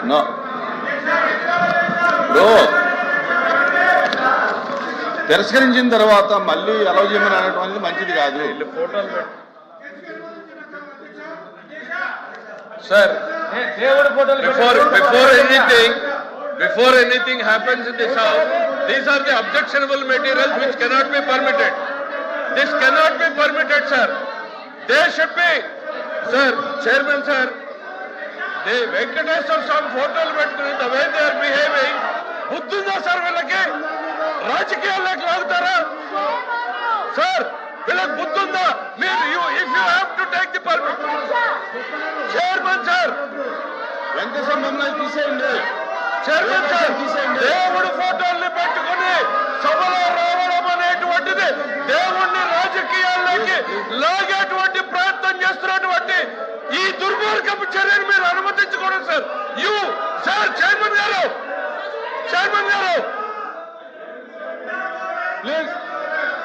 No తిరస్కరించిన తర్వాత మళ్ళీ అలౌ చేయమని అనడం అనేది మంచిది కాదు. Sir before anything happens in this house, these are the objectionable materials which cannot be permitted. This cannot be permitted, sir. They should be, sir, Chairman sir, the Venkateswara Swami photos పెట్టుకుని the way they are behaving, బుద్ధుందా sir వీళ్ళకి? రాజకీయాల్లోకి లాగుతారా sir? వీళ్ళకి బుద్ధుందా? మీరు if you have to take the permit, Chairman sir, Venkateswara మమ్మల్ని తీసేయండి. Chairman sir, దేవుడు ఫోటోల్ని పెట్టుకుని సభలో రావడం అనేటువంటిది దేవుణ్ణి రాజకీయాల్లోకి లాగేటువంటి ప్రయత్నం చేస్తున్నటువంటి ఈ దుర్మార్గపు చర్యను మీరు అనుమతించకూడదు సార్. సార్ చైర్మన్ గారు ప్లీజ్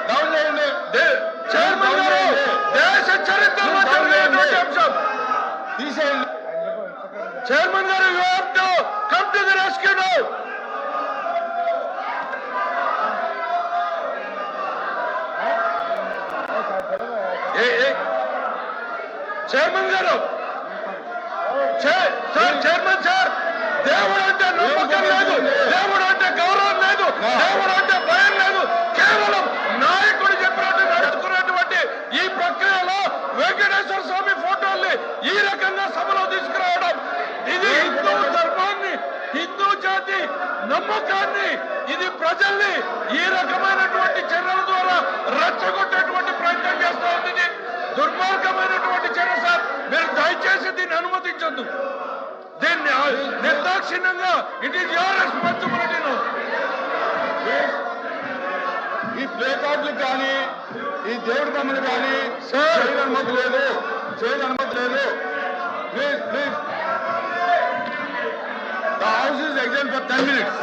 డౌన్ చేయండి. చైర్మన్ గారు, దేశ చరిత్రలో జరిగినటువంటి అంశం తీసేయండి. చైర్మన్ గారు, you have to come to the rescue now. Chairman గారు, సార్ చైర్మన్ సార్, దేవుడు అంటే నమ్మకం లేదు, దేవుడు అంటే గౌరవం లేదు, దేవుడు అంటే భయం లేదు. కేవలం నాయకుడు చెప్పినట్టు నడుచుకున్నటువంటి ఈ ప్రక్రియలో వెంకటేశ్వర స్వామి ఫోటోల్ని ఈ రకంగా సభలో తీసుకురావడం, ఇది హిందూ ధర్మాన్ని, హిందూ జాతి నమ్మకాన్ని, ఇది ప్రజల్ని ఈ రకమైనటువంటి చర్యల ద్వారా రెచ్చగొట్టేటువంటి ప్రయత్నం చేస్తూ ఉంది. ఇది దుర్మార్గమైనటువంటి చర్య సార్. మీరు దయచేసి దీన్ని అనుమతించొద్దు. దీన్ని నిర్దాక్షిణ్యంగా ఇట్ ఈస్ యువర్ రెస్పాన్సిబిలిటీ. ఈ ప్లే కార్డులకు కానీ ఈ దేవుడి బొమ్మలు కానీ చేయని అనుమతి లేదు. Please the house is exam for 10 minutes.